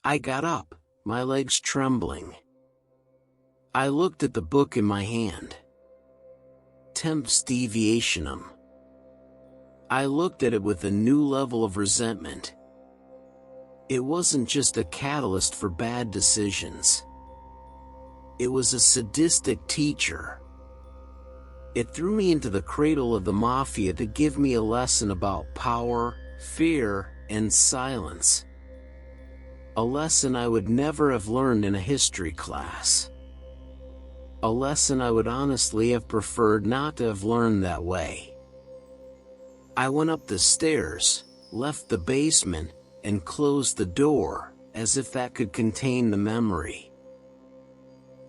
I got up, my legs trembling. I looked at the book in my hand. Temps Deviationum. I looked at it with a new level of resentment. It wasn't just a catalyst for bad decisions. It was a sadistic teacher. It threw me into the cradle of the mafia to give me a lesson about power, fear, and silence. A lesson I would never have learned in a history class. A lesson I would honestly have preferred not to have learned that way. I went up the stairs, left the basement, and closed the door, as if that could contain the memory.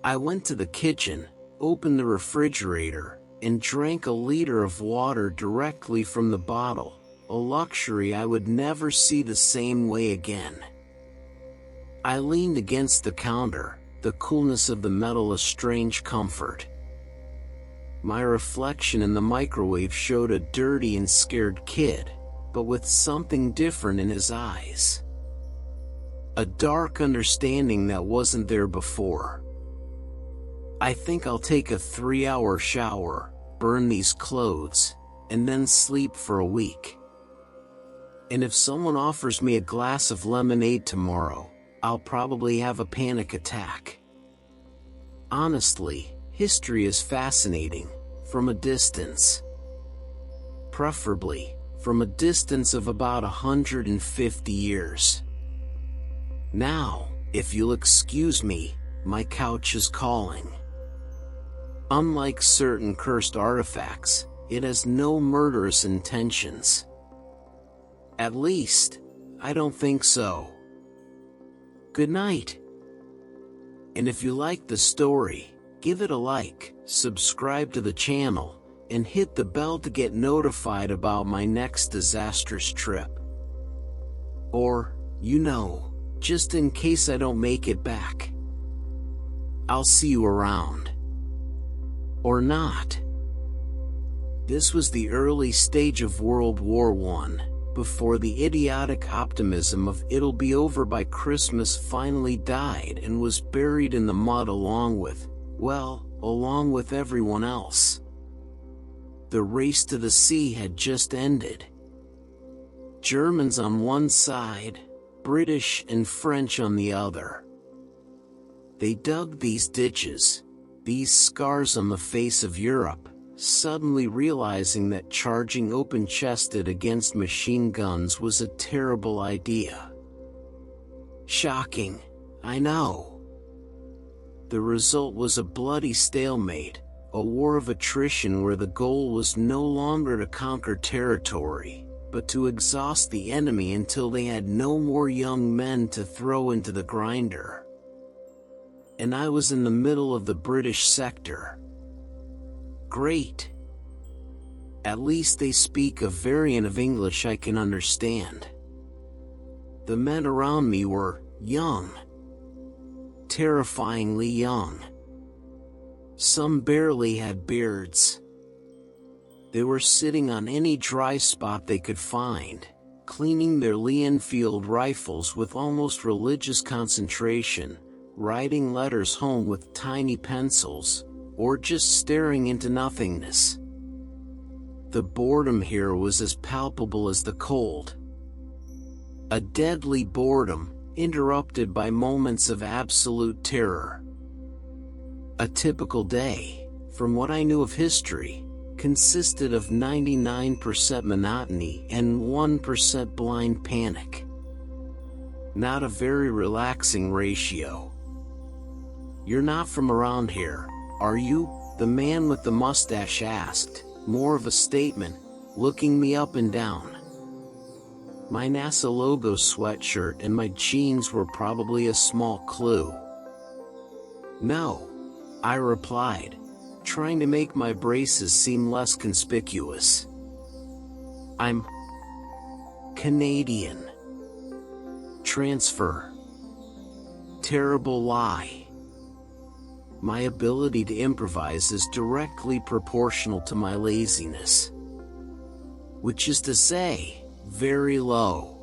I went to the kitchen, opened the refrigerator, and drank a liter of water directly from the bottle, a luxury I would never see the same way again. I leaned against the counter, the coolness of the metal a strange comfort. My reflection in the microwave showed a dirty and scared kid, but with something different in his eyes. A dark understanding that wasn't there before. I think I'll take a 3-hour shower, burn these clothes, and then sleep for a week. And if someone offers me a glass of lemonade tomorrow, I'll probably have a panic attack. Honestly, history is fascinating, from a distance. Preferably, from a distance of about 150 years. Now, if you'll excuse me, my couch is calling. Unlike certain cursed artifacts, it has no murderous intentions. At least, I don't think so. Good night. And if you like the story, give it a like, subscribe to the channel, and hit the bell to get notified about my next disastrous trip. Or, just in case I don't make it back. I'll see you around. Or not. This was the early stage of World War I, before the idiotic optimism of "it'll be over by Christmas" finally died and was buried in the mud along with everyone else. The race to the sea had just ended. Germans on one side, British and French on the other. They dug these ditches, these scars on the face of Europe, suddenly realizing that charging open-chested against machine guns was a terrible idea. Shocking, I know. The result was a bloody stalemate, a war of attrition where the goal was no longer to conquer territory, but to exhaust the enemy until they had no more young men to throw into the grinder. And I was in the middle of the British sector. Great. At least they speak a variant of English I can understand. The men around me were young. Terrifyingly young. Some barely had beards. They were sitting on any dry spot they could find, cleaning their Lee Enfield rifles with almost religious concentration, writing letters home with tiny pencils, or just staring into nothingness. The boredom here was as palpable as the cold. A deadly boredom, interrupted by moments of absolute terror. A typical day, from what I knew of history, consisted of 99% monotony and 1% blind panic. Not a very relaxing ratio. "You're not from around here, are you?" the man with the mustache asked, more of a statement, looking me up and down. My NASA logo sweatshirt and my jeans were probably a small clue. "No," I replied, trying to make my braces seem less conspicuous. "I'm Canadian." Transfer. Terrible lie. My ability to improvise is directly proportional to my laziness. Which is to say, very low.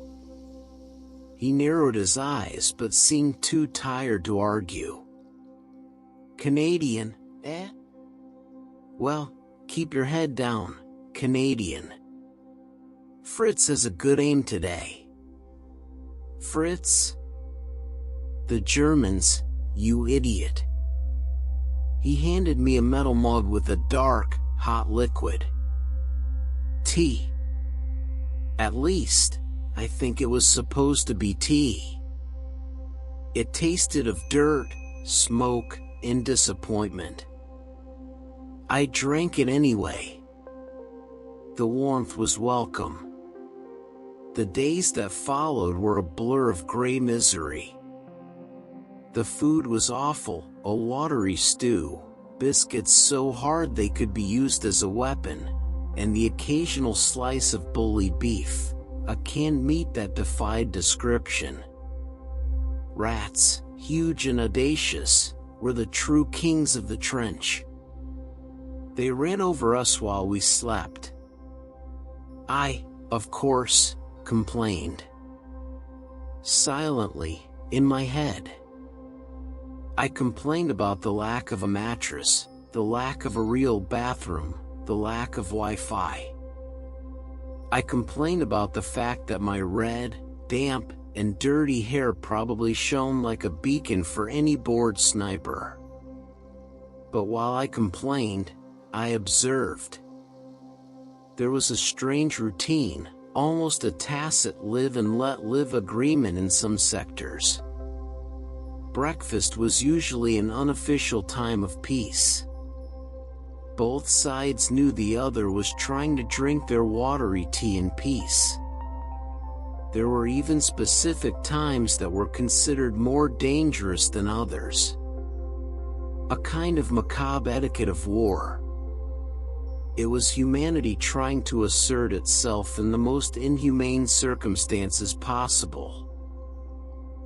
He narrowed his eyes but seemed too tired to argue. Canadian, eh? Well, keep your head down, Canadian. Fritz has a good aim today. Fritz? The Germans, you idiot. He handed me a metal mug with a dark, hot liquid. Tea. At least, I think it was supposed to be tea. It tasted of dirt, smoke, and disappointment. I drank it anyway. The warmth was welcome. The days that followed were a blur of gray misery. The food was awful, a watery stew, biscuits so hard they could be used as a weapon, and the occasional slice of bully beef, a canned meat that defied description. Rats, huge and audacious, were the true kings of the trench. They ran over us while we slept. I, of course, complained. Silently, in my head. I complained about the lack of a mattress, the lack of a real bathroom, the lack of Wi-Fi. I complained about the fact that my red, damp, and dirty hair probably shone like a beacon for any bored sniper. But while I complained, I observed. There was a strange routine, almost a tacit live and let live agreement in some sectors. Breakfast was usually an unofficial time of peace. Both sides knew the other was trying to drink their watery tea in peace. There were even specific times that were considered more dangerous than others. A kind of macabre etiquette of war. It was humanity trying to assert itself in the most inhumane circumstances possible.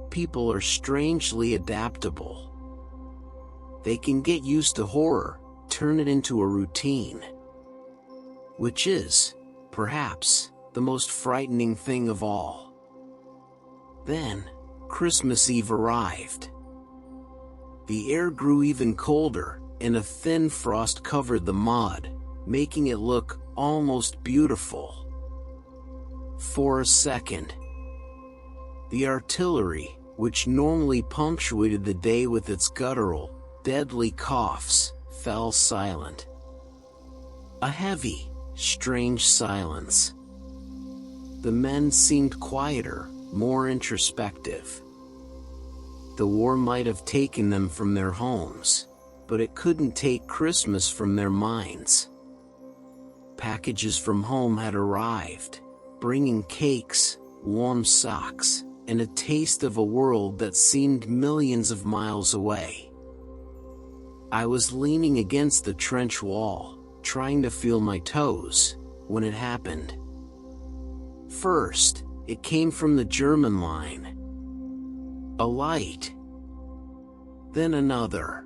People are strangely adaptable. They can get used to horror, turn it into a routine. Which is, perhaps, the most frightening thing of all. Then, Christmas Eve arrived. The air grew even colder, and a thin frost covered the mud, making it look almost beautiful. For a second, the artillery, which normally punctuated the day with its guttural, deadly coughs, fell silent. A heavy, strange silence. The men seemed quieter, more introspective. The war might have taken them from their homes, but it couldn't take Christmas from their minds. Packages from home had arrived, bringing cakes, warm socks, and a taste of a world that seemed millions of miles away. I was leaning against the trench wall, trying to feel my toes, when it happened. First, it came from the German line. A light. Then another.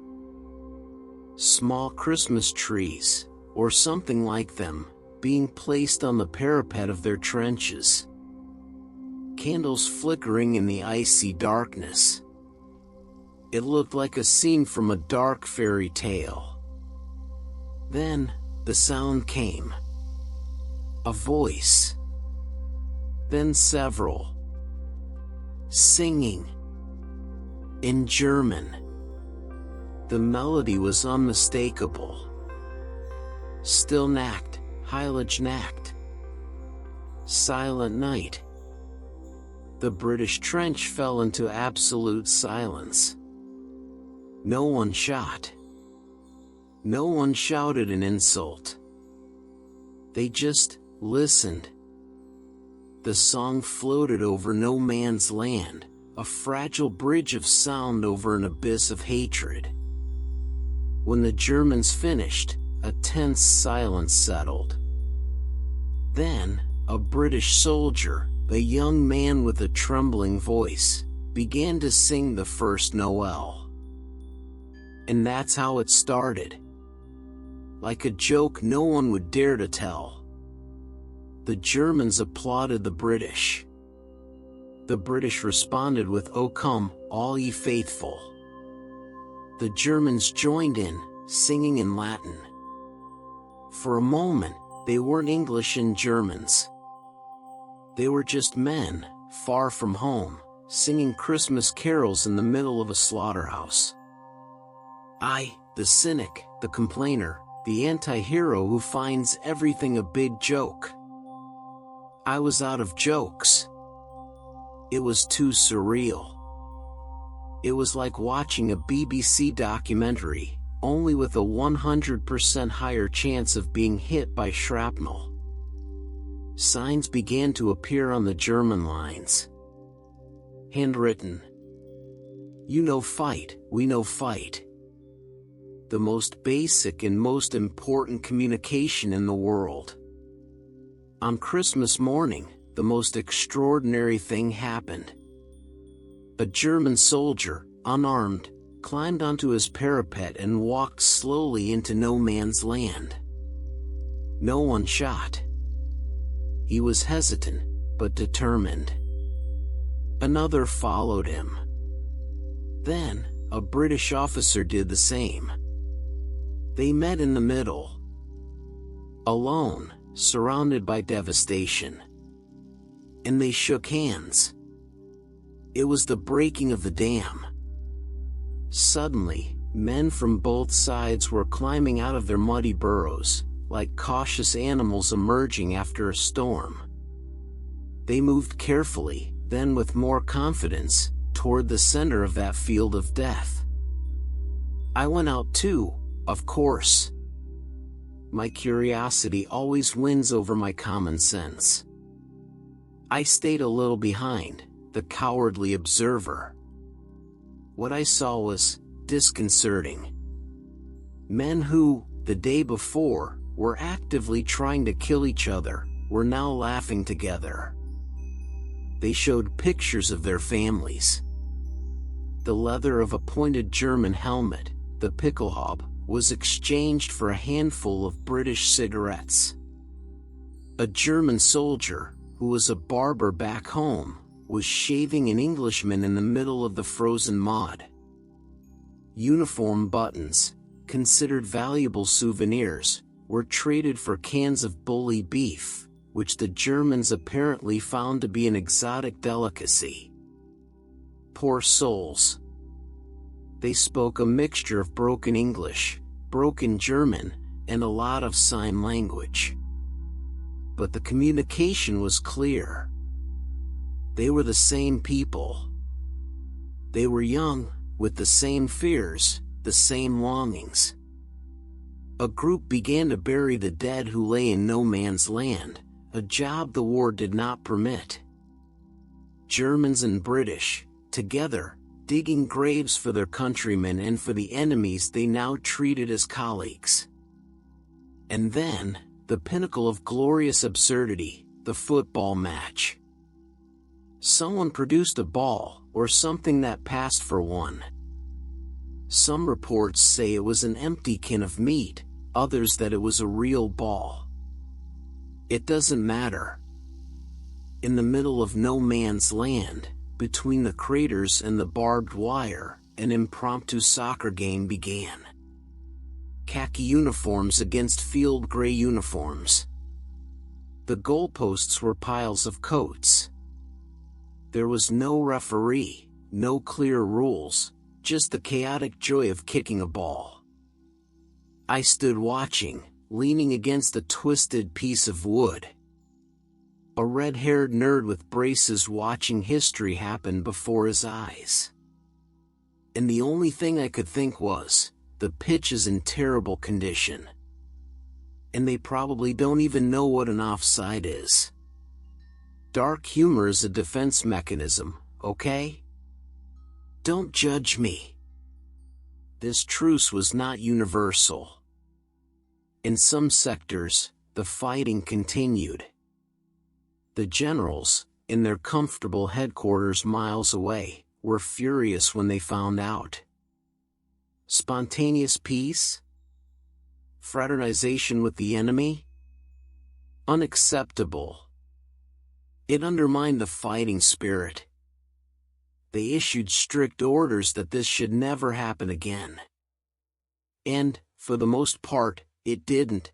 Small Christmas trees, or something like them, being placed on the parapet of their trenches. Candles flickering in the icy darkness. It looked like a scene from a dark fairy tale. Then, the sound came. A voice. Then several. Singing. In German. The melody was unmistakable. Still Nacht, Heilige Nacht. Silent night. The British trench fell into absolute silence. No one shot. No one shouted an insult. They just listened. The song floated over no man's land, a fragile bridge of sound over an abyss of hatred. When the Germans finished, a tense silence settled. Then, a British soldier, a young man with a trembling voice, began to sing the first Noel. And that's how it started. Like a joke no one would dare to tell. The Germans applauded the British. The British responded with "O come, all ye faithful." The Germans joined in, singing in Latin. For a moment, they weren't English and Germans. They were just men, far from home, singing Christmas carols in the middle of a slaughterhouse. I, the cynic, the complainer, the anti-hero who finds everything a big joke. I was out of jokes. It was too surreal. It was like watching a BBC documentary, only with a 100% higher chance of being hit by shrapnel. Signs began to appear on the German lines. Handwritten. "You no fight, we no fight." The most basic and most important communication in the world. On Christmas morning, the most extraordinary thing happened. A German soldier, unarmed, climbed onto his parapet and walked slowly into no man's land. No one shot. He was hesitant, but determined. Another followed him. Then, a British officer did the same. They met in the middle. Alone, surrounded by devastation. And they shook hands. It was the breaking of the dam. Suddenly, men from both sides were climbing out of their muddy burrows, like cautious animals emerging after a storm. They moved carefully, then with more confidence, toward the center of that field of death. I went out too, of course. My curiosity always wins over my common sense. I stayed a little behind, the cowardly observer. What I saw was disconcerting. Men who, the day before, were actively trying to kill each other, were now laughing together. They showed pictures of their families. The leather of a pointed German helmet, the pickelhaube, was exchanged for a handful of British cigarettes. A German soldier, who was a barber back home, was shaving an Englishman in the middle of the frozen mud. Uniform buttons, considered valuable souvenirs, were traded for cans of bully beef, which the Germans apparently found to be an exotic delicacy. Poor souls. They spoke a mixture of broken English, broken German, and a lot of sign language. But the communication was clear. They were the same people. They were young, with the same fears, the same longings. A group began to bury the dead who lay in no man's land, a job the war did not permit. Germans and British, together, digging graves for their countrymen and for the enemies they now treated as colleagues. And then, the pinnacle of glorious absurdity, the football match. Someone produced a ball, or something that passed for one. Some reports say it was an empty can of meat, others that it was a real ball. It doesn't matter. In the middle of no man's land, between the craters and the barbed wire, an impromptu soccer game began. Khaki uniforms against field gray uniforms. The goalposts were piles of coats. There was no referee, no clear rules, just the chaotic joy of kicking a ball. I stood watching, leaning against a twisted piece of wood. A red-haired nerd with braces watching history happen before his eyes. And the only thing I could think was, the pitch is in terrible condition. And they probably don't even know what an offside is. Dark humor is a defense mechanism, okay? Don't judge me. This truce was not universal. In some sectors, the fighting continued. The generals, in their comfortable headquarters miles away, were furious when they found out. Spontaneous peace? Fraternization with the enemy? Unacceptable. It undermined the fighting spirit. they issued strict orders that this should never happen again. And, for the most part, it didn't.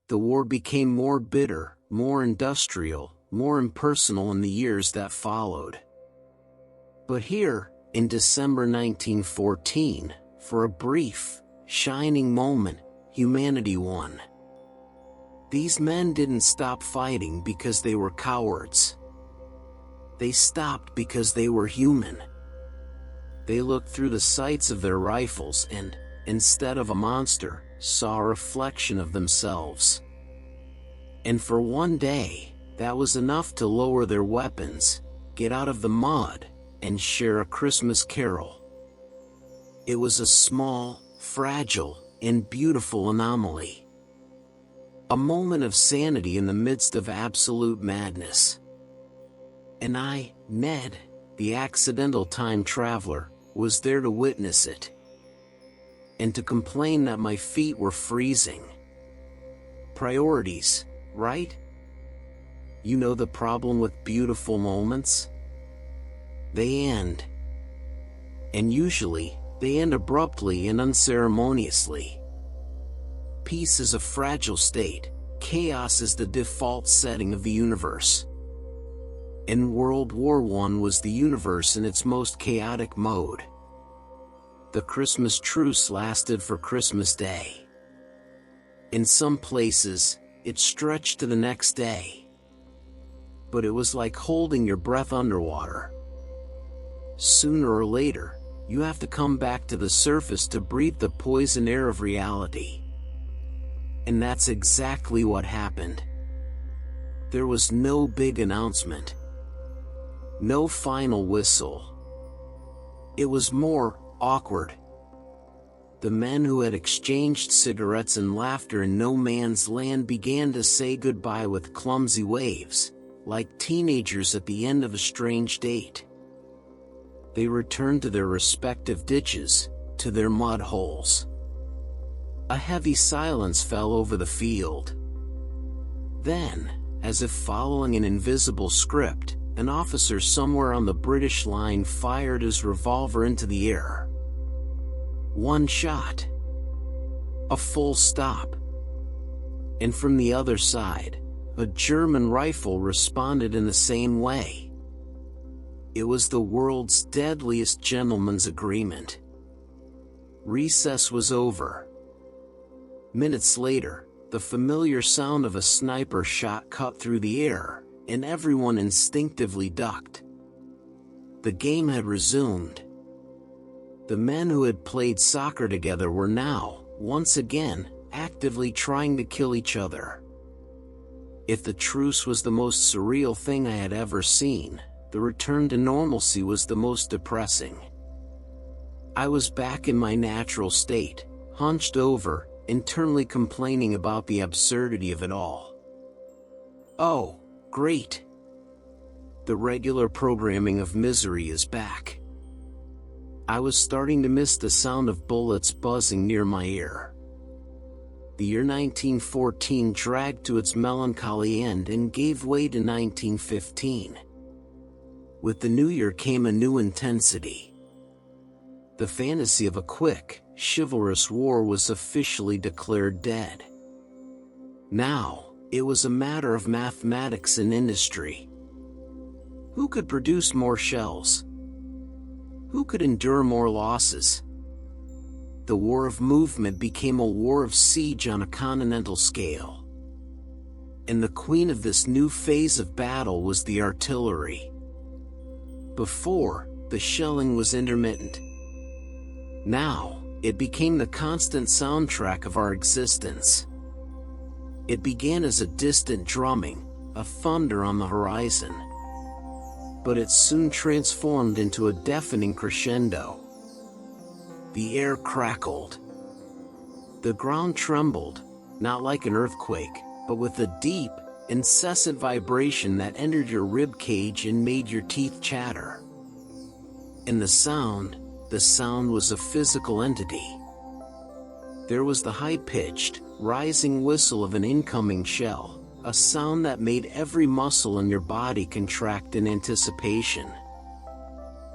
The war became more bitter, more industrial, more impersonal in the years that followed. But here, in December 1914, for a brief, shining moment, humanity won. These men didn't stop fighting because they were cowards. They stopped because they were human. They looked through the sights of their rifles and, instead of a monster, saw a reflection of themselves. And for one day, that was enough to lower their weapons, get out of the mud, and share a Christmas carol. It was a small, fragile, and beautiful anomaly. A moment of sanity in the midst of absolute madness. And I, Ned, the accidental time traveler, was there to witness it. And to complain that my feet were freezing. Priorities, right? You know the problem with beautiful moments? They end. And usually, they end abruptly and unceremoniously. Peace is a fragile state, chaos is the default setting of the universe. And World War I was the universe in its most chaotic mode. The Christmas truce lasted for Christmas Day. In some places, it stretched to the next day. But it was like holding your breath underwater. Sooner or later, you have to come back to the surface to breathe the poison air of reality. And that's exactly what happened. There was no big announcement. No final whistle. It was more awkward. The men who had exchanged cigarettes and laughter in no man's land began to say goodbye with clumsy waves, like teenagers at the end of a strange date. They returned to their respective ditches, to their mud holes. A heavy silence fell over the field. Then, as if following an invisible script, an officer somewhere on the British line fired his revolver into the air. One shot. A full stop. And from the other side, a German rifle responded in the same way. It was the world's deadliest gentleman's agreement. Recess was over. Minutes later, the familiar sound of a sniper shot cut through the air, and everyone instinctively ducked. The game had resumed. The men who had played soccer together were now, once again, actively trying to kill each other. If the truce was the most surreal thing I had ever seen, the return to normalcy was the most depressing. I was back in my natural state, hunched over, internally complaining about the absurdity of it all. Oh, great! The regular programming of misery is back. I was starting to miss the sound of bullets buzzing near my ear. The year 1914 dragged to its melancholy end and gave way to 1915. With the new year came a new intensity. The fantasy of a quick, chivalrous war was officially declared dead. Now, it was a matter of mathematics and industry. Who could produce more shells? Who could endure more losses? The war of movement became a war of siege on a continental scale. And the queen of this new phase of battle was the artillery. Before, the shelling was intermittent. Now, it became the constant soundtrack of our existence. It began as a distant drumming, a thunder on the horizon. But it soon transformed into a deafening crescendo. The air crackled. The ground trembled, not like an earthquake, but with a deep, incessant vibration that entered your rib cage and made your teeth chatter. And the sound was a physical entity. There was the high-pitched, rising whistle of an incoming shell, a sound that made every muscle in your body contract in anticipation.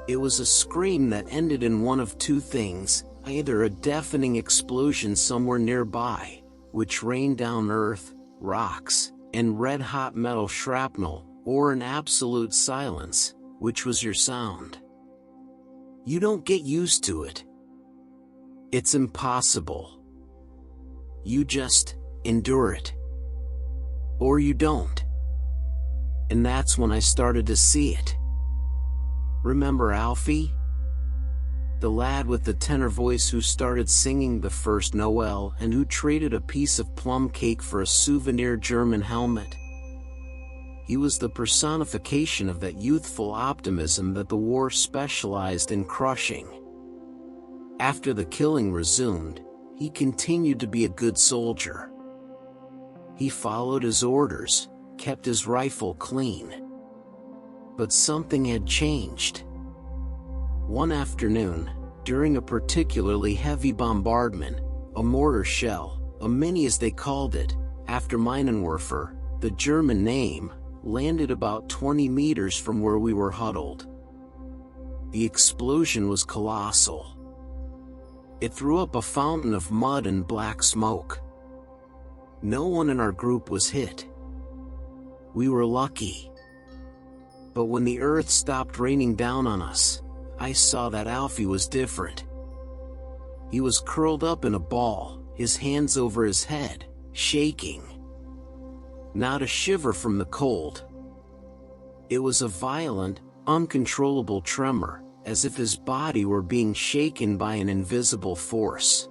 It was a scream that ended in one of two things, either a deafening explosion somewhere nearby, which rained down earth, rocks, and red-hot metal shrapnel, or an absolute silence, which was your sound. You don't get used to it. It's impossible. You just endure it. Or you don't. And that's when I started to see it. Remember Alfie? The lad with the tenor voice who started singing the first Noel and who traded a piece of plum cake for a souvenir German helmet? He was the personification of that youthful optimism that the war specialized in crushing. After the killing resumed, he continued to be a good soldier. He followed his orders, kept his rifle clean. But something had changed. One afternoon, during a particularly heavy bombardment, a mortar shell, a mini as they called it, after Minenwerfer, the German name, landed about 20 meters from where we were huddled. The explosion was colossal. It threw up a fountain of mud and black smoke. No one in our group was hit. We were lucky. But when the earth stopped raining down on us, I saw that Alfie was different. He was curled up in a ball, his hands over his head, shaking. Not a shiver from the cold. It was a violent, uncontrollable tremor, as if his body were being shaken by an invisible force.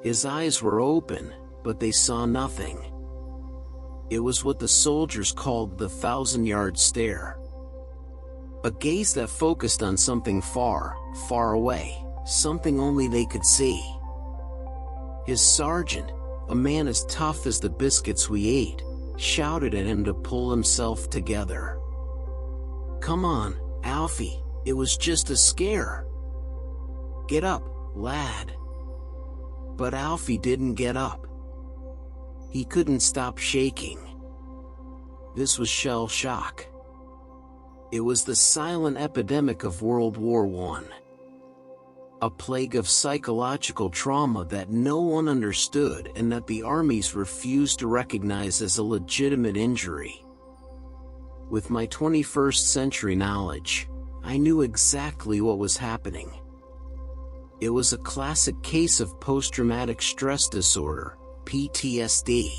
His eyes were open, but they saw nothing. It was what the soldiers called the 1,000-yard stare. A gaze that focused on something far, far away, something only they could see. His sergeant, a man as tough as the biscuits we ate, shouted at him to pull himself together. "Come on, Alfie, it was just a scare. Get up, lad." But Alfie didn't get up. He couldn't stop shaking. This was shell shock. It was the silent epidemic of World War I. A plague of psychological trauma that no one understood and that the armies refused to recognize as a legitimate injury. With my 21st century knowledge, I knew exactly what was happening. It was a classic case of post-traumatic stress disorder, PTSD.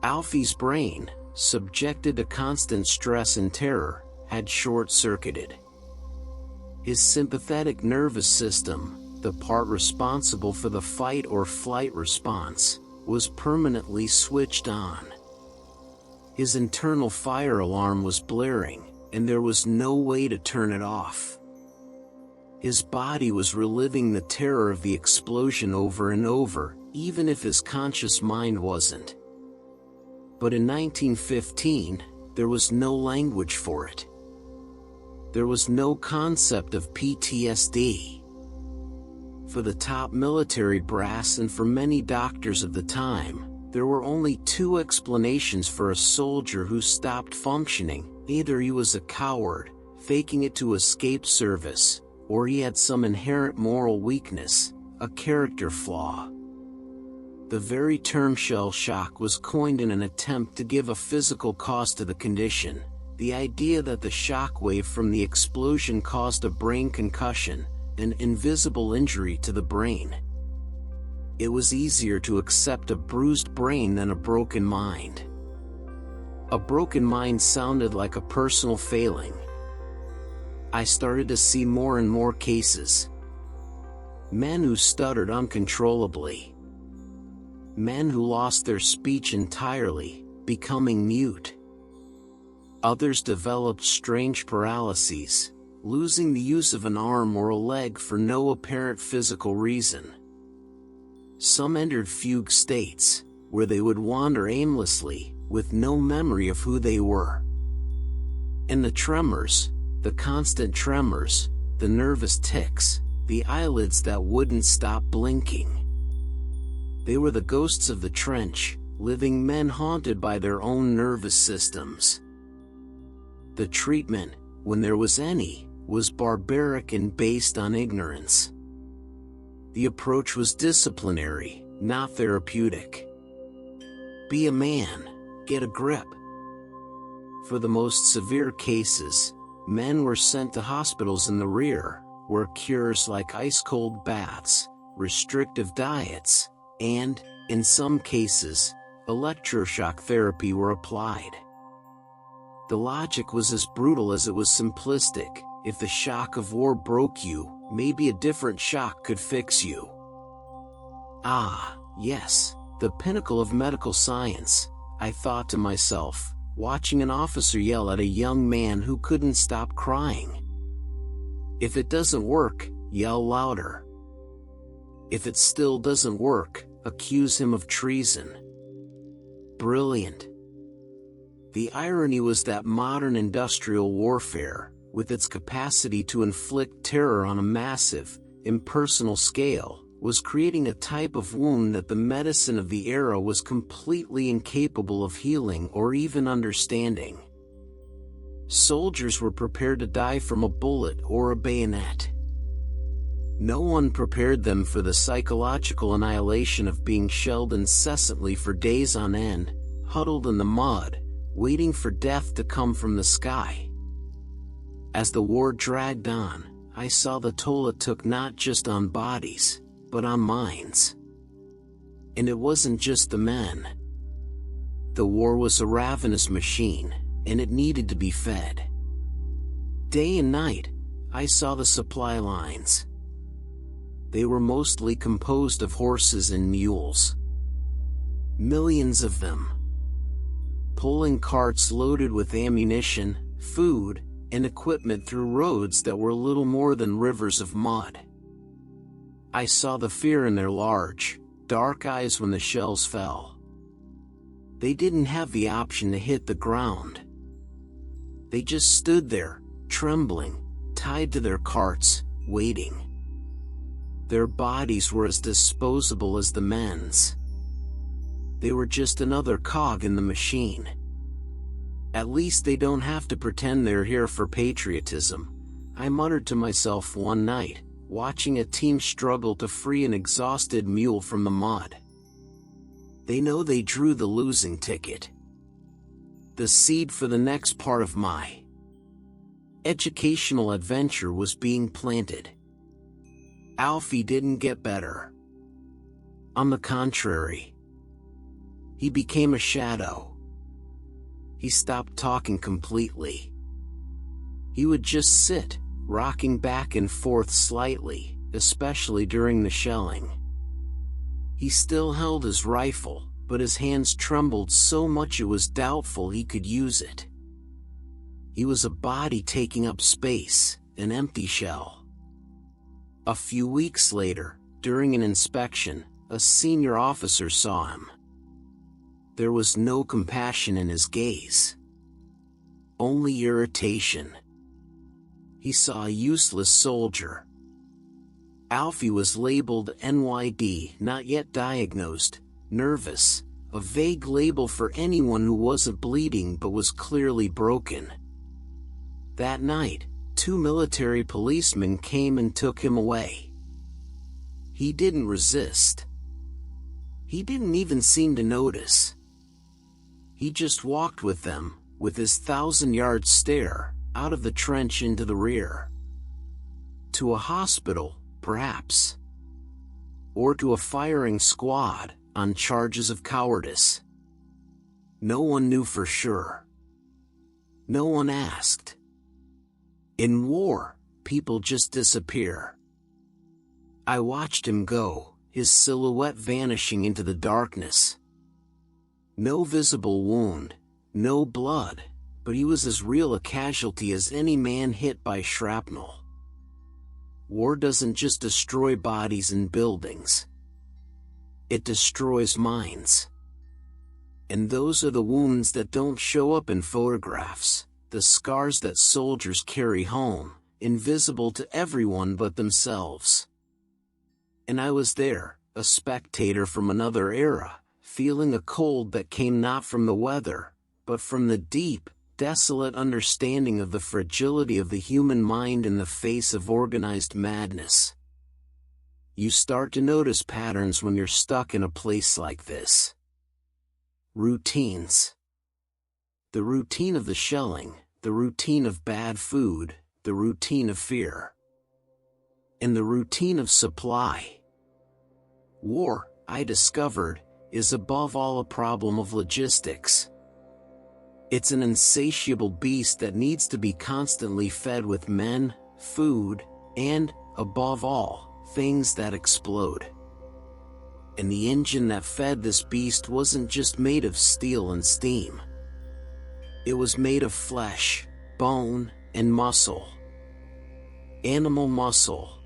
Alfie's brain, subjected to constant stress and terror, had short-circuited. His sympathetic nervous system, the part responsible for the fight or flight response, was permanently switched on. His internal fire alarm was blaring, and there was no way to turn it off. His body was reliving the terror of the explosion over and over, even if his conscious mind wasn't. But in 1915, there was no language for it. There was no concept of PTSD. For the top military brass and for many doctors of the time, there were only two explanations for a soldier who stopped functioning. Either he was a coward, faking it to escape service, or he had some inherent moral weakness, a character flaw. The very term shell shock was coined in an attempt to give a physical cause to the condition, the idea that the shock wave from the explosion caused a brain concussion, an invisible injury to the brain. It was easier to accept a bruised brain than a broken mind. A broken mind sounded like a personal failing. I started to see more and more cases. Men who stuttered uncontrollably. Men who lost their speech entirely, becoming mute. Others developed strange paralyses, losing the use of an arm or a leg for no apparent physical reason. Some entered fugue states, where they would wander aimlessly, with no memory of who they were. And the tremors, the constant tremors, the nervous tics, the eyelids that wouldn't stop blinking. They were the ghosts of the trench, living men haunted by their own nervous systems. The treatment, when there was any, was barbaric and based on ignorance. The approach was disciplinary, not therapeutic. Be a man, get a grip. For the most severe cases, men were sent to hospitals in the rear, where cures like ice-cold baths, restrictive diets, and, in some cases, electroshock therapy were applied. The logic was as brutal as it was simplistic. If the shock of war broke you, maybe a different shock could fix you. Ah, yes, the pinnacle of medical science, I thought to myself, watching an officer yell at a young man who couldn't stop crying. If it doesn't work, yell louder. If it still doesn't work, accuse him of treason. Brilliant. The irony was that modern industrial warfare, with its capacity to inflict terror on a massive, impersonal scale, was creating a type of wound that the medicine of the era was completely incapable of healing or even understanding. Soldiers were prepared to die from a bullet or a bayonet. No one prepared them for the psychological annihilation of being shelled incessantly for days on end, huddled in the mud, waiting for death to come from the sky. As the war dragged on, I saw the toll it took not just on bodies, but on minds. And it wasn't just the men. The war was a ravenous machine, and it needed to be fed. Day and night, I saw the supply lines. They were mostly composed of horses and mules. Millions of them. Pulling carts loaded with ammunition, food, and equipment through roads that were little more than rivers of mud. I saw the fear in their large, dark eyes when the shells fell. They didn't have the option to hit the ground. They just stood there, trembling, tied to their carts, waiting. Their bodies were as disposable as the men's. They were just another cog in the machine. At least they don't have to pretend they're here for patriotism, I muttered to myself one night, watching a team struggle to free an exhausted mule from the mud. They know they drew the losing ticket. The seed for the next part of my educational adventure was being planted. Alfie didn't get better. On the contrary, he became a shadow. He stopped talking completely. He would just sit, rocking back and forth slightly, especially during the shelling. He still held his rifle, but his hands trembled so much it was doubtful he could use it. He was a body taking up space, an empty shell. A few weeks later, during an inspection, a senior officer saw him. There was no compassion in his gaze. Only irritation. He saw a useless soldier. Alfie was labeled NYD, not yet diagnosed, nervous, a vague label for anyone who wasn't bleeding but was clearly broken. That night, 2 military policemen came and took him away. He didn't resist. He didn't even seem to notice. He just walked with them, with his 1,000-yard stare, out of the trench into the rear. To a hospital, perhaps. Or to a firing squad, on charges of cowardice. No one knew for sure. No one asked. In war, people just disappear. I watched him go, his silhouette vanishing into the darkness. No visible wound, no blood, but he was as real a casualty as any man hit by shrapnel. War doesn't just destroy bodies and buildings. It destroys minds. And those are the wounds that don't show up in photographs, the scars that soldiers carry home, invisible to everyone but themselves. And I was there, a spectator from another era, feeling a cold that came not from the weather, but from the deep, desolate understanding of the fragility of the human mind in the face of organized madness. You start to notice patterns when you're stuck in a place like this. Routines. The routine of the shelling, the routine of bad food, the routine of fear, and the routine of supply. War, I discovered, is above all a problem of logistics. It's an insatiable beast that needs to be constantly fed with men, food, and, above all, things that explode. And the engine that fed this beast wasn't just made of steel and steam. It was made of flesh, bone, and muscle. Animal muscle.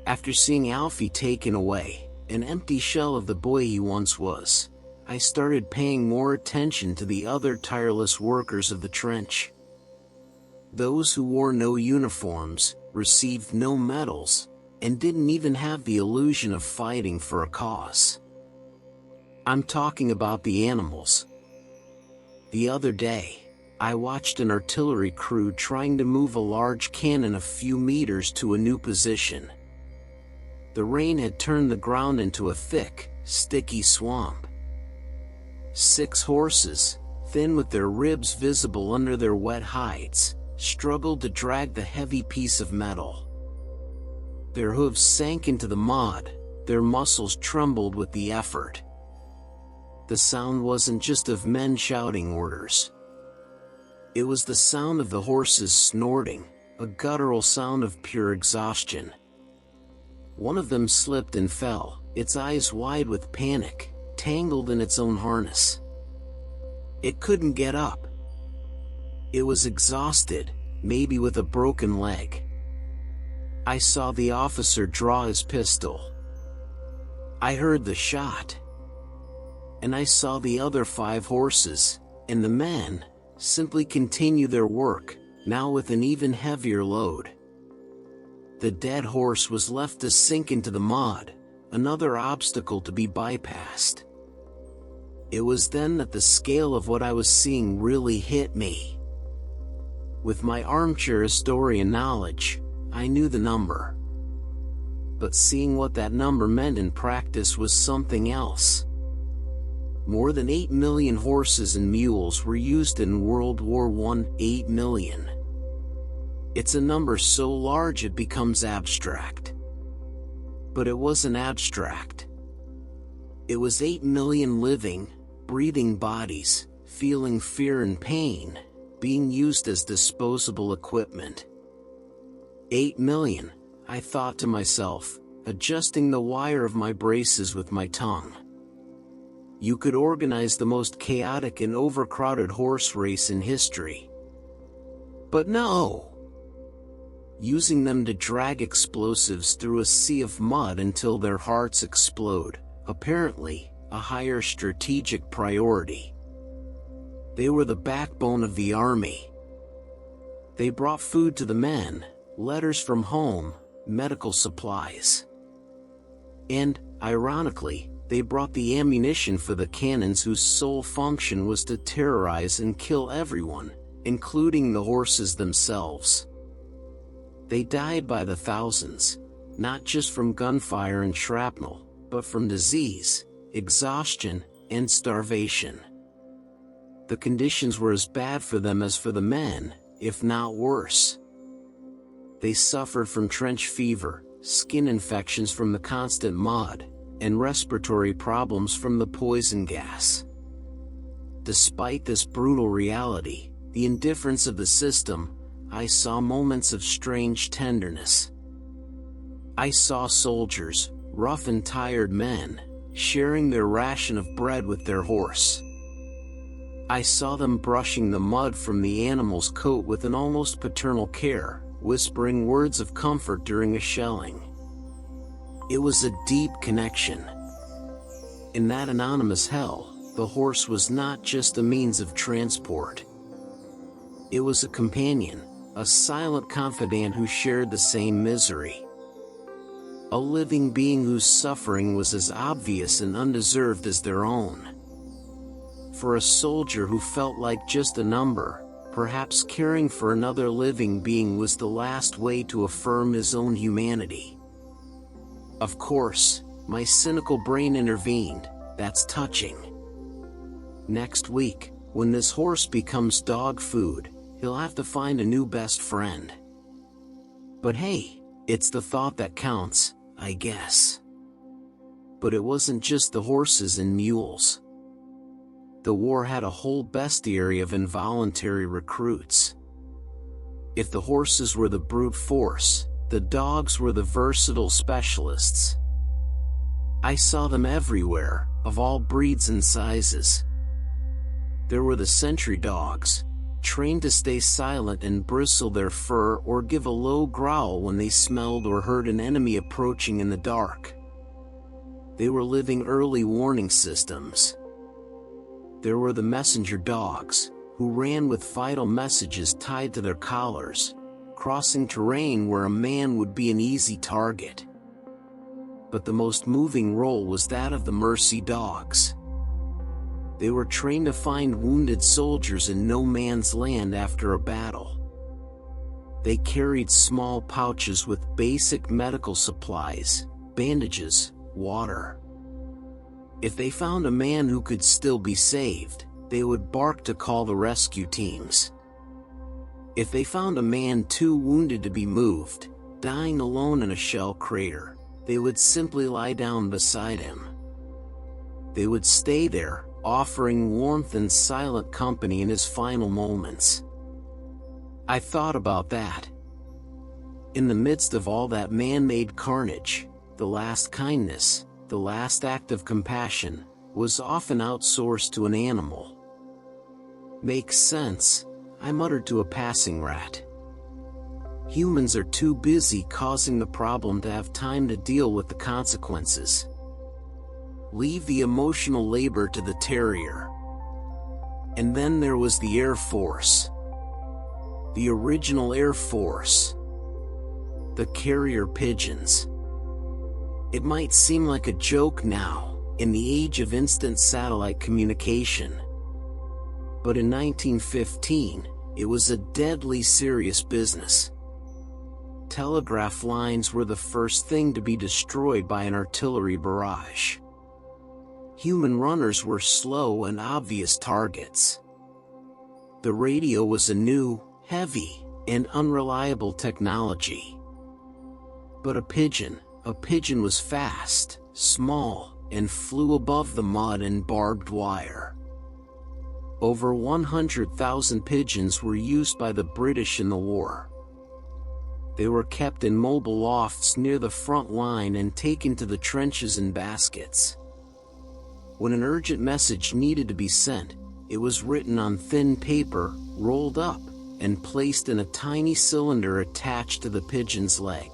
After seeing Alfie taken away, an empty shell of the boy he once was, I started paying more attention to the other tireless workers of the trench. Those who wore no uniforms, received no medals, and didn't even have the illusion of fighting for a cause. I'm talking about the animals. The other day, I watched an artillery crew trying to move a large cannon a few meters to a new position. The rain had turned the ground into a thick, sticky swamp. 6 horses, thin with their ribs visible under their wet hides, struggled to drag the heavy piece of metal. Their hooves sank into the mud, their muscles trembled with the effort. The sound wasn't just of men shouting orders. It was the sound of the horses snorting, a guttural sound of pure exhaustion. One of them slipped and fell, its eyes wide with panic, tangled in its own harness. It couldn't get up. It was exhausted, maybe with a broken leg. I saw the officer draw his pistol. I heard the shot. And I saw the other 5 horses, and the men, simply continue their work, now with an even heavier load. The dead horse was left to sink into the mud, another obstacle to be bypassed. It was then that the scale of what I was seeing really hit me. With my armchair historian knowledge, I knew the number. But seeing what that number meant in practice was something else. More than 8 million horses and mules were used in World War I, 8 million. It's a number so large it becomes abstract. But it wasn't abstract. It was 8 million living, breathing bodies, feeling fear and pain, being used as disposable equipment. 8 million, I thought to myself, adjusting the wire of my braces with my tongue. You could organize the most chaotic and overcrowded horse race in history. But no! Using them to drag explosives through a sea of mud until their hearts explode, apparently, a higher strategic priority. They were the backbone of the army. They brought food to the men, letters from home, medical supplies. And, ironically, they brought the ammunition for the cannons whose sole function was to terrorize and kill everyone, including the horses themselves. They died by the thousands, not just from gunfire and shrapnel, but from disease, exhaustion, and starvation. The conditions were as bad for them as for the men, if not worse. They suffered from trench fever, skin infections from the constant mud, and respiratory problems from the poison gas. Despite this brutal reality, the indifference of the system, I saw moments of strange tenderness. I saw soldiers, rough and tired men, sharing their ration of bread with their horse. I saw them brushing the mud from the animal's coat with an almost paternal care, whispering words of comfort during a shelling. It was a deep connection. In that anonymous hell, the horse was not just a means of transport. It was a companion, a silent confidant who shared the same misery. A living being whose suffering was as obvious and undeserved as their own. For a soldier who felt like just a number, perhaps caring for another living being was the last way to affirm his own humanity. Of course, my cynical brain intervened. That's touching. Next week, when this horse becomes dog food, he'll have to find a new best friend. But hey, it's the thought that counts, I guess. But it wasn't just the horses and mules. The war had a whole bestiary of involuntary recruits. If the horses were the brute force, the dogs were the versatile specialists. I saw them everywhere, of all breeds and sizes. There were the sentry dogs, trained to stay silent and bristle their fur or give a low growl when they smelled or heard an enemy approaching in the dark. They were living early warning systems. There were the messenger dogs, who ran with vital messages tied to their collars, crossing terrain where a man would be an easy target. But the most moving role was that of the mercy dogs. They were trained to find wounded soldiers in no man's land after a battle. They carried small pouches with basic medical supplies, bandages, water. If they found a man who could still be saved, they would bark to call the rescue teams. If they found a man too wounded to be moved, dying alone in a shell crater, they would simply lie down beside him. They would stay there, offering warmth and silent company in his final moments. I thought about that. In the midst of all that man-made carnage, the last kindness, the last act of compassion, was often outsourced to an animal. Makes sense, I muttered to a passing rat. Humans are too busy causing the problem to have time to deal with the consequences. Leave the emotional labor to the terrier. And then there was the Air Force. The original Air Force. The carrier pigeons. It might seem like a joke now, in the age of instant satellite communication. But in 1915, it was a deadly serious business. Telegraph lines were the first thing to be destroyed by an artillery barrage. Human runners were slow and obvious targets. The radio was a new, heavy, and unreliable technology. But a pigeon was fast, small, and flew above the mud and barbed wire. Over 100,000 pigeons were used by the British in the war. They were kept in mobile lofts near the front line and taken to the trenches in baskets. When an urgent message needed to be sent, it was written on thin paper, rolled up, and placed in a tiny cylinder attached to the pigeon's leg.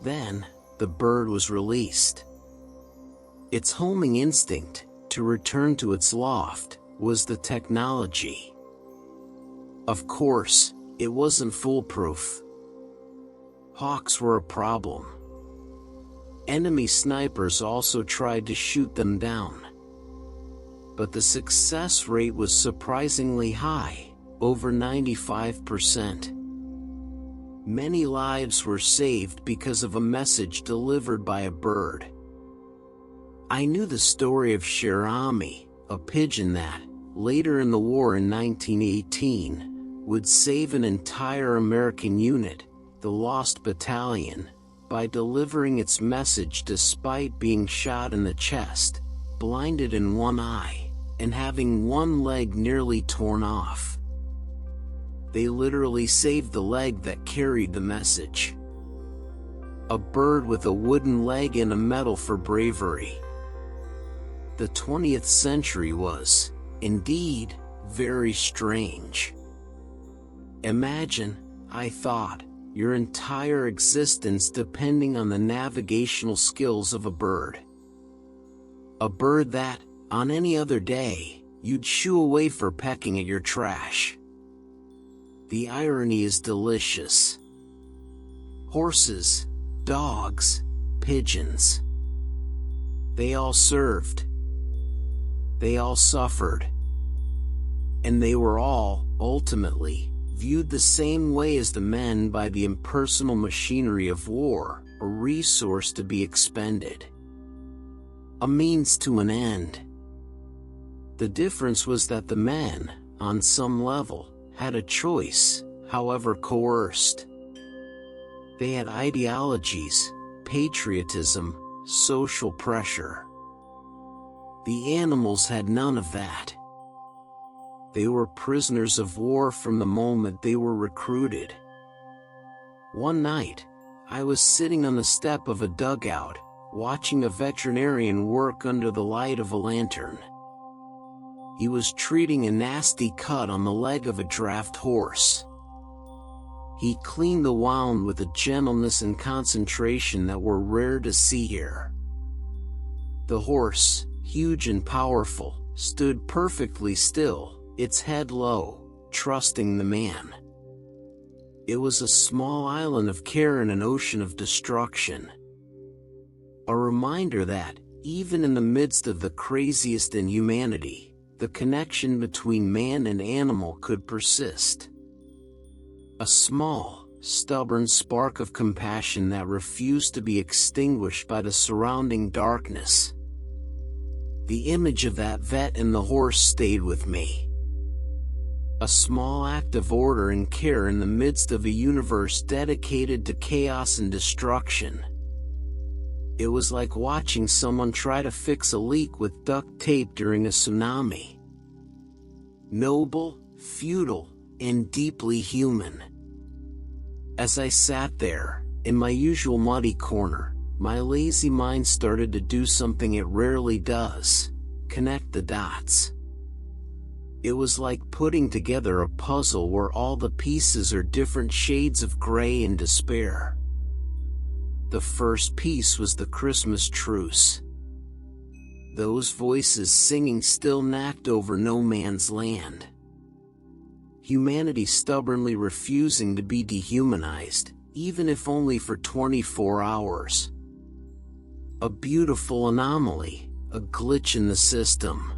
Then, the bird was released. Its homing instinct, to return to its loft, was the technology. Of course, it wasn't foolproof. Hawks were a problem. Enemy snipers also tried to shoot them down. But the success rate was surprisingly high, over 95%. Many lives were saved because of a message delivered by a bird. I knew the story of Sherami, a pigeon that, later in the war in 1918, would save an entire American unit, the Lost Battalion, by delivering its message despite being shot in the chest, blinded in one eye, and having one leg nearly torn off. They literally saved the leg that carried the message. A bird with a wooden leg and a medal for bravery. The 20th century was, indeed, very strange. Imagine, I thought, your entire existence depending on the navigational skills of a bird. A bird that, on any other day, you'd shoo away for pecking at your trash. The irony is delicious. Horses, dogs, pigeons. They all served. They all suffered. And they were all, ultimately, viewed the same way as the men by the impersonal machinery of war, a resource to be expended. A means to an end. The difference was that the men, on some level, had a choice, however coerced. They had ideologies, patriotism, social pressure. The animals had none of that. They were prisoners of war from the moment they were recruited. One night, I was sitting on the step of a dugout, watching a veterinarian work under the light of a lantern. He was treating a nasty cut on the leg of a draft horse. He cleaned the wound with a gentleness and concentration that were rare to see here. The horse, huge and powerful, stood perfectly still, its head low, trusting the man. It was a small island of care in an ocean of destruction. A reminder that, even in the midst of the craziest inhumanity, the connection between man and animal could persist. A small, stubborn spark of compassion that refused to be extinguished by the surrounding darkness. The image of that vet and the horse stayed with me. A small act of order and care in the midst of a universe dedicated to chaos and destruction. It was like watching someone try to fix a leak with duct tape during a tsunami. Noble, futile, and deeply human. As I sat there, in my usual muddy corner, my lazy mind started to do something it rarely does: connect the dots. It was like putting together a puzzle where all the pieces are different shades of gray and despair. The first piece was the Christmas truce. Those voices singing Still Nacht over no man's land. Humanity stubbornly refusing to be dehumanized, even if only for 24 hours. A beautiful anomaly, a glitch in the system.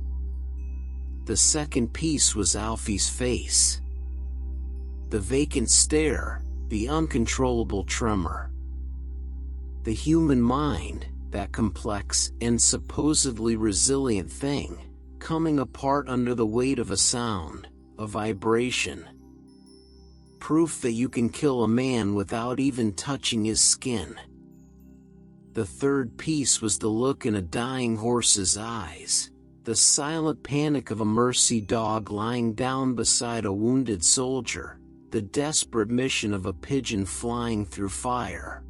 The second piece was Alfie's face. The vacant stare, the uncontrollable tremor. The human mind, that complex and supposedly resilient thing, coming apart under the weight of a sound, a vibration. Proof that you can kill a man without even touching his skin. The third piece was the look in a dying horse's eyes. The silent panic of a mercy dog lying down beside a wounded soldier, the desperate mission of a pigeon flying through fire.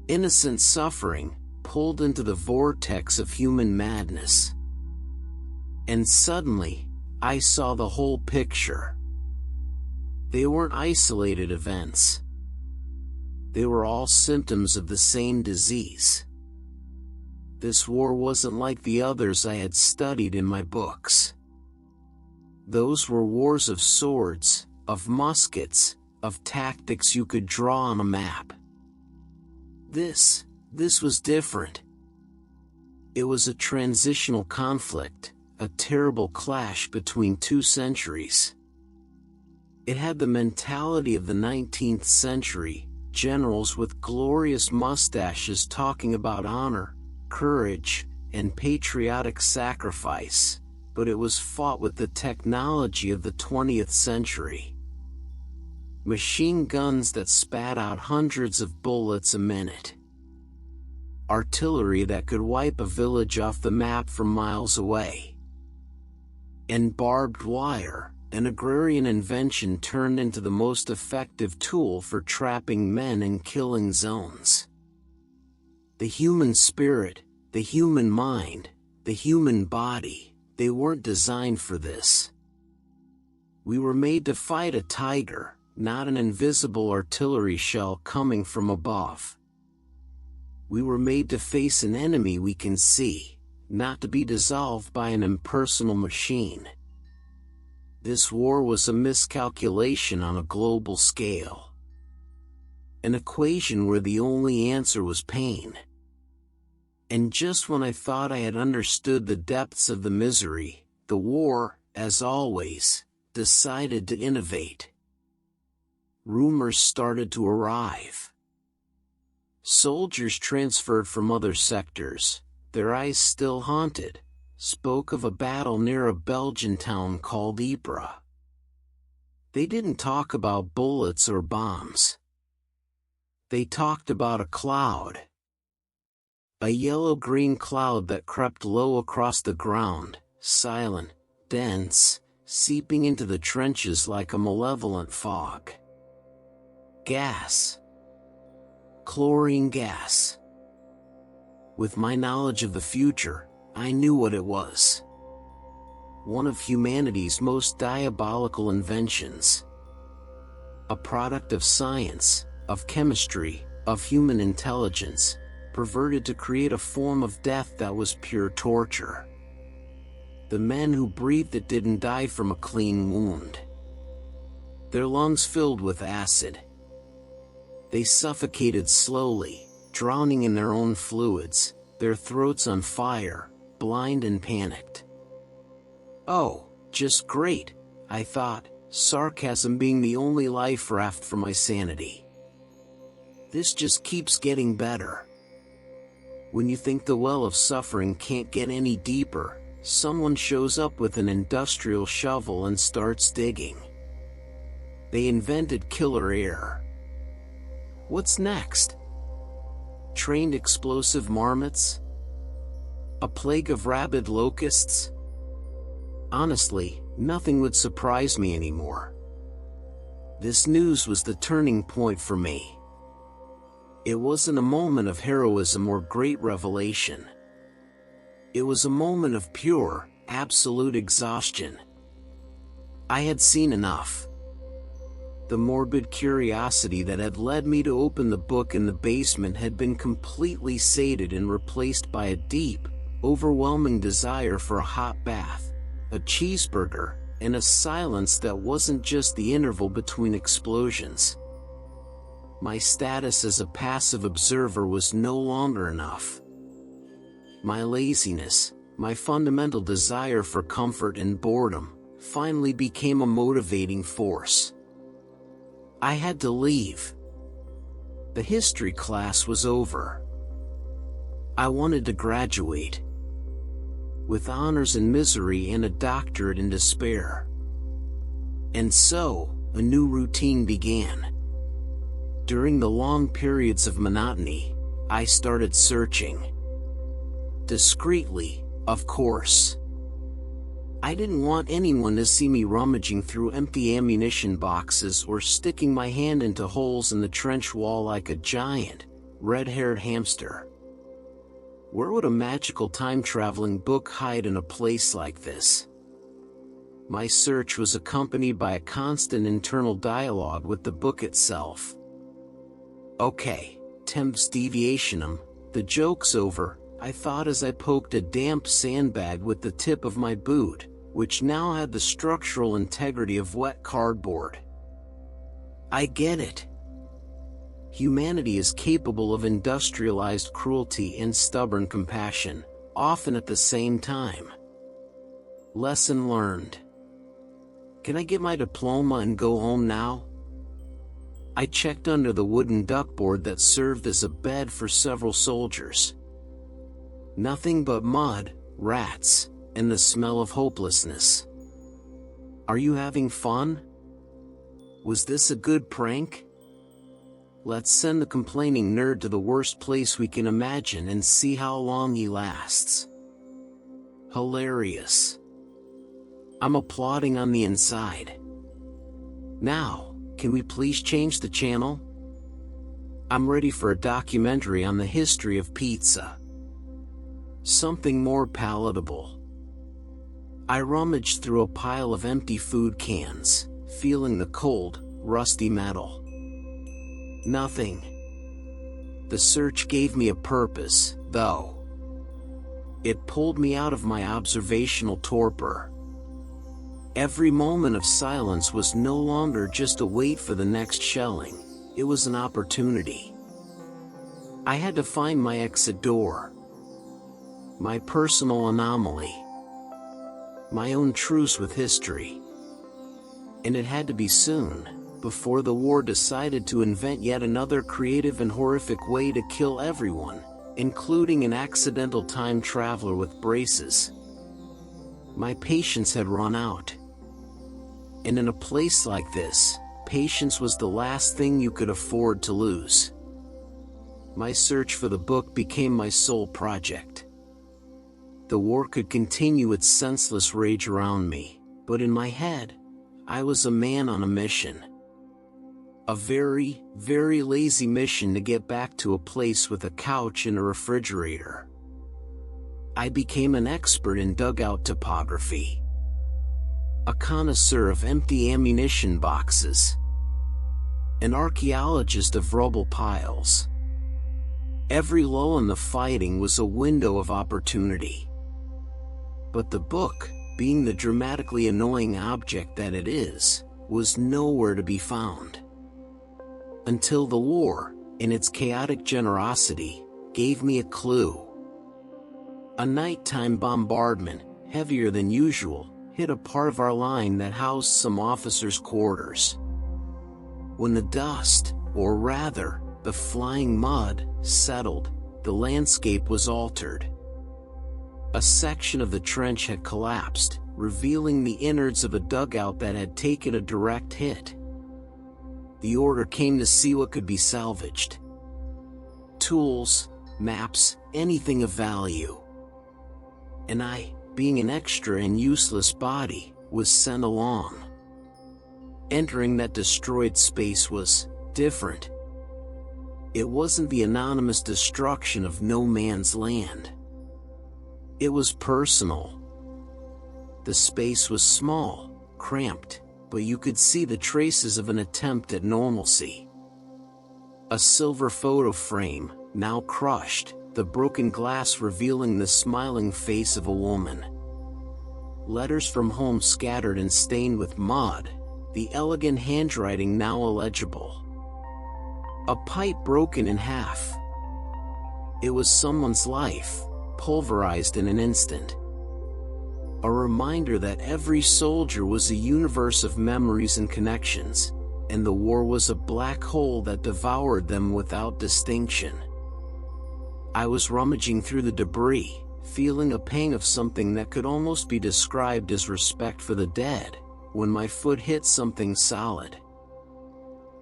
Innocent suffering, pulled into the vortex of human madness. And suddenly, I saw the whole picture. They weren't isolated events. They were all symptoms of the same disease. This war wasn't like the others I had studied in my books. Those were wars of swords, of muskets, of tactics you could draw on a map. This was different. It was a transitional conflict, a terrible clash between two centuries. It had the mentality of the 19th century, generals with glorious mustaches talking about honor, courage, and patriotic sacrifice, but it was fought with the technology of the 20th century. Machine guns that spat out hundreds of bullets a minute. Artillery that could wipe a village off the map from miles away. And barbed wire, an agrarian invention turned into the most effective tool for trapping men in killing zones. The human spirit, the human mind, the human body, they weren't designed for this. We were made to fight a tiger, not an invisible artillery shell coming from above. We were made to face an enemy we can see, not to be dissolved by an impersonal machine. This war was a miscalculation on a global scale. An equation where the only answer was pain. And just when I thought I had understood the depths of the misery, the war, as always, decided to innovate. Rumors started to arrive. Soldiers transferred from other sectors, their eyes still haunted, spoke of a battle near a Belgian town called Ypres. They didn't talk about bullets or bombs. They talked about a cloud. A yellow-green cloud that crept low across the ground, silent, dense, seeping into the trenches like a malevolent fog. Gas. Chlorine gas. With my knowledge of the future, I knew what it was. One of humanity's most diabolical inventions. A product of science, of chemistry, of human intelligence, perverted to create a form of death that was pure torture. The men who breathed it didn't die from a clean wound. Their lungs filled with acid. They suffocated slowly, drowning in their own fluids, their throats on fire, blind and panicked. Oh, just great, I thought, sarcasm being the only life raft for my sanity. This just keeps getting better. When you think the well of suffering can't get any deeper, someone shows up with an industrial shovel and starts digging. They invented killer air. What's next? Trained explosive marmots? A plague of rabid locusts? Honestly, nothing would surprise me anymore. This news was the turning point for me. It wasn't a moment of heroism or great revelation. It was a moment of pure, absolute exhaustion. I had seen enough. The morbid curiosity that had led me to open the book in the basement had been completely sated and replaced by a deep, overwhelming desire for a hot bath, a cheeseburger, and a silence that wasn't just the interval between explosions. My status as a passive observer was no longer enough. My laziness, my fundamental desire for comfort and boredom, finally became a motivating force. I had to leave. The history class was over. I wanted to graduate. With honors in misery and a doctorate in despair. And so, a new routine began. During the long periods of monotony, I started searching. Discreetly, of course. I didn't want anyone to see me rummaging through empty ammunition boxes or sticking my hand into holes in the trench wall like a giant, red-haired hamster. Where would a magical time-traveling book hide in a place like this? My search was accompanied by a constant internal dialogue with the book itself. Okay, temps deviationum, the joke's over, I thought as I poked a damp sandbag with the tip of my boot, which now had the structural integrity of wet cardboard. I get it. Humanity is capable of industrialized cruelty and stubborn compassion, often at the same time. Lesson learned. Can I get my diploma and go home now? I checked under the wooden duckboard that served as a bed for several soldiers. Nothing but mud, rats, and the smell of hopelessness. Are you having fun? Was this a good prank? Let's send the complaining nerd to the worst place we can imagine and see how long he lasts. Hilarious. I'm applauding on the inside. Now, can we please change the channel? I'm ready for a documentary on the history of pizza. Something more palatable. I rummaged through a pile of empty food cans, feeling the cold, rusty metal. Nothing. The search gave me a purpose, though. It pulled me out of my observational torpor. Every moment of silence was no longer just a wait for the next shelling, it was an opportunity. I had to find my exit door. my personal anomaly, my own truce with history. And it had to be soon, before the war decided to invent yet another creative and horrific way to kill everyone, including an accidental time traveler with braces. My patience had run out. And in a place like this, patience was the last thing you could afford to lose. My search for the book became my sole project. The war could continue its senseless rage around me, but in my head, I was a man on a mission. A very, very lazy mission to get back to a place with a couch and a refrigerator. I became an expert in dugout topography. A connoisseur of empty ammunition boxes. An archaeologist of rubble piles. Every lull in the fighting was a window of opportunity. But the book, being the dramatically annoying object that it is, was nowhere to be found. Until the war, in its chaotic generosity, gave me a clue. A nighttime bombardment, heavier than usual, hit a part of our line that housed some officers' quarters. When the dust, or rather, the flying mud, settled, the landscape was altered. A section of the trench had collapsed, revealing the innards of a dugout that had taken a direct hit. The order came to see what could be salvaged. Tools, maps, anything of value. And I, being an extra and useless body, was sent along. Entering that destroyed space was different. It wasn't the anonymous destruction of no man's land. It was personal. The space was small, cramped, but you could see the traces of an attempt at normalcy. A silver photo frame, now crushed, the broken glass revealing the smiling face of a woman. Letters from home scattered and stained with mud, the elegant handwriting now illegible. A pipe broken in half. It was someone's life, pulverized in an instant. A reminder that every soldier was a universe of memories and connections, and the war was a black hole that devoured them without distinction. I was rummaging through the debris, feeling a pang of something that could almost be described as respect for the dead, when my foot hit something solid.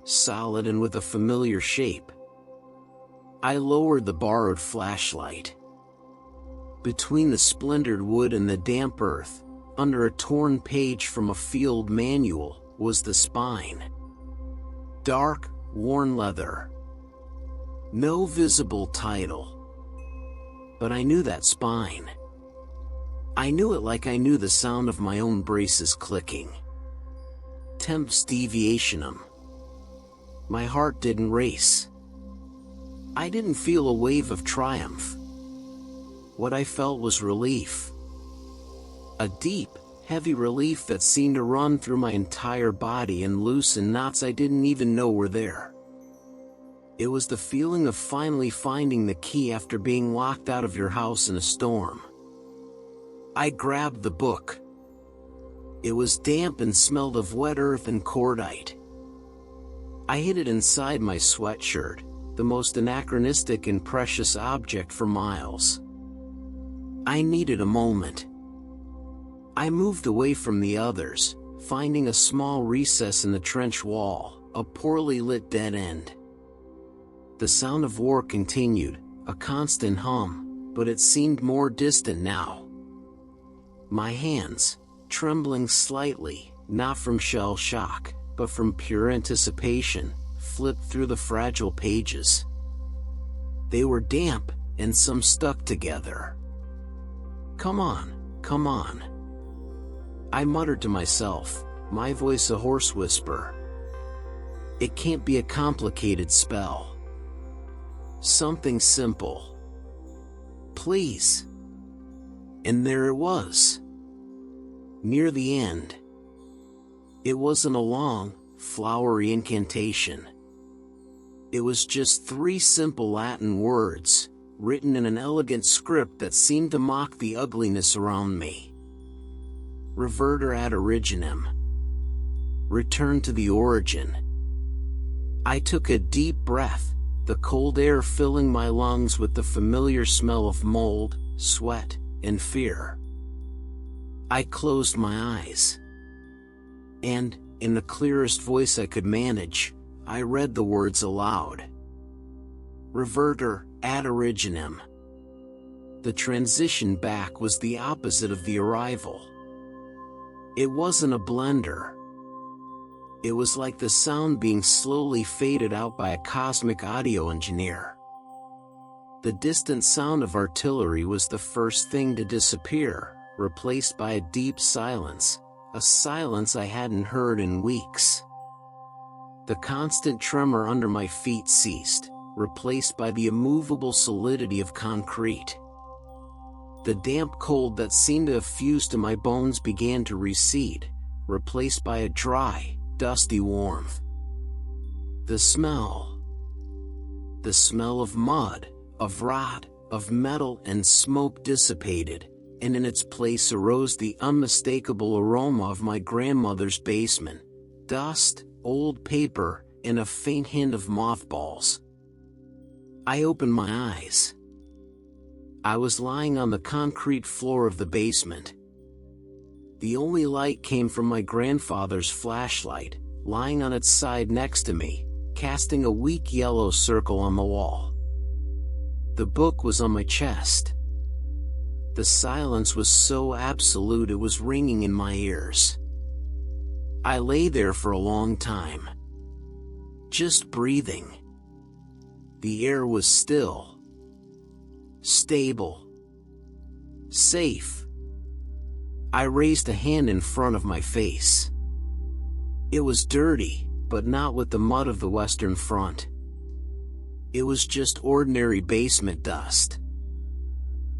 Solid and with a familiar shape. I lowered the borrowed flashlight. Between the splintered wood and the damp earth, under a torn page from a field manual, was the spine. Dark, worn leather. No visible title. But I knew that spine. I knew it like I knew the sound of my own braces clicking. Temps deviationum. My heart didn't race. I didn't feel a wave of triumph. What I felt was relief. A deep, heavy relief that seemed to run through my entire body and loosen knots I didn't even know were there. It was the feeling of finally finding the key after being locked out of your house in a storm. I grabbed the book. It was damp and smelled of wet earth and cordite. I hid it inside my sweatshirt, the most anachronistic and precious object for miles. I needed a moment. I moved away from the others, finding a small recess in the trench wall, a poorly lit dead end. The sound of war continued, a constant hum, but it seemed more distant now. My hands, trembling slightly, not from shell shock, but from pure anticipation, flipped through the fragile pages. They were damp, and some stuck together. Come on, come on. I muttered to myself, my voice a hoarse whisper. It can't be a complicated spell. Something simple. Please. And there it was. Near the end. It wasn't a long, flowery incantation. It was just 3 simple Latin words, written in an elegant script that seemed to mock the ugliness around me. Reverter ad originem. Return to the origin. I took a deep breath, the cold air filling my lungs with the familiar smell of mold, sweat, and fear. I closed my eyes. And, in the clearest voice I could manage, I read the words aloud. Reverter ad originem. The transition back was the opposite of the arrival. It wasn't a blender. It was like the sound being slowly faded out by a cosmic audio engineer. The distant sound of artillery was the first thing to disappear, replaced by a deep silence, a silence I hadn't heard in weeks. The constant tremor under my feet ceased, replaced by the immovable solidity of concrete. The damp cold that seemed to have fused to my bones began to recede, replaced by a dry, dusty warmth. The smell of mud, of rot, of metal and smoke dissipated, and in its place arose the unmistakable aroma of my grandmother's basement, dust, old paper, and a faint hint of mothballs. I opened my eyes. I was lying on the concrete floor of the basement. The only light came from my grandfather's flashlight, lying on its side next to me, casting a weak yellow circle on the wall. The book was on my chest. The silence was so absolute it was ringing in my ears. I lay there for a long time, just breathing. The air was still, stable, safe. I raised a hand in front of my face. It was dirty, but not with the mud of the Western Front. It was just ordinary basement dust.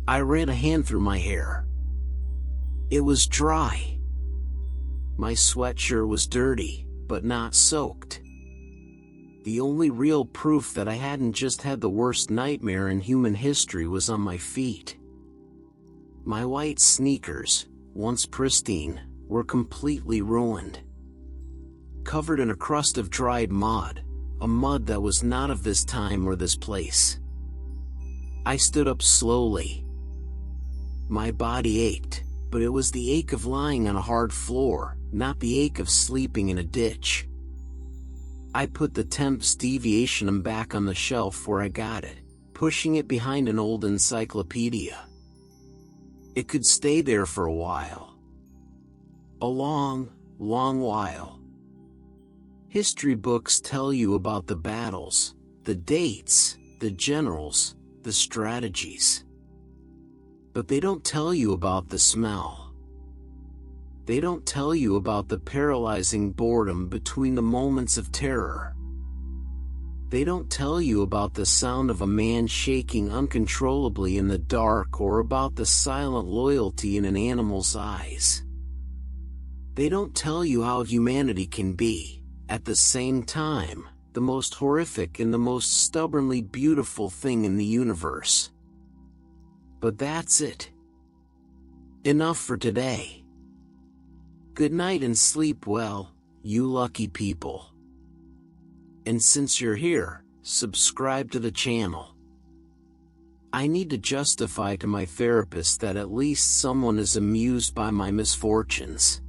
I ran a hand through my hair. It was dry. My sweatshirt was dirty, but not soaked. The only real proof that I hadn't just had the worst nightmare in human history was on my feet. My white sneakers, once pristine, were completely ruined. Covered in a crust of dried mud, a mud that was not of this time or this place. I stood up slowly. My body ached, but it was the ache of lying on a hard floor, not the ache of sleeping in a ditch. I put the temps deviationum back on the shelf where I got it, pushing it behind an old encyclopedia. It could stay there for a while. A long, long while. History books tell you about the battles, the dates, the generals, the strategies. But they don't tell you about the smell. They don't tell you about the paralyzing boredom between the moments of terror. They don't tell you about the sound of a man shaking uncontrollably in the dark or about the silent loyalty in an animal's eyes. They don't tell you how humanity can be, at the same time, the most horrific and the most stubbornly beautiful thing in the universe. But that's it. Enough for today. Good night and sleep well, you lucky people. And since you're here, subscribe to the channel. I need to justify to my therapist that at least someone is amused by my misfortunes.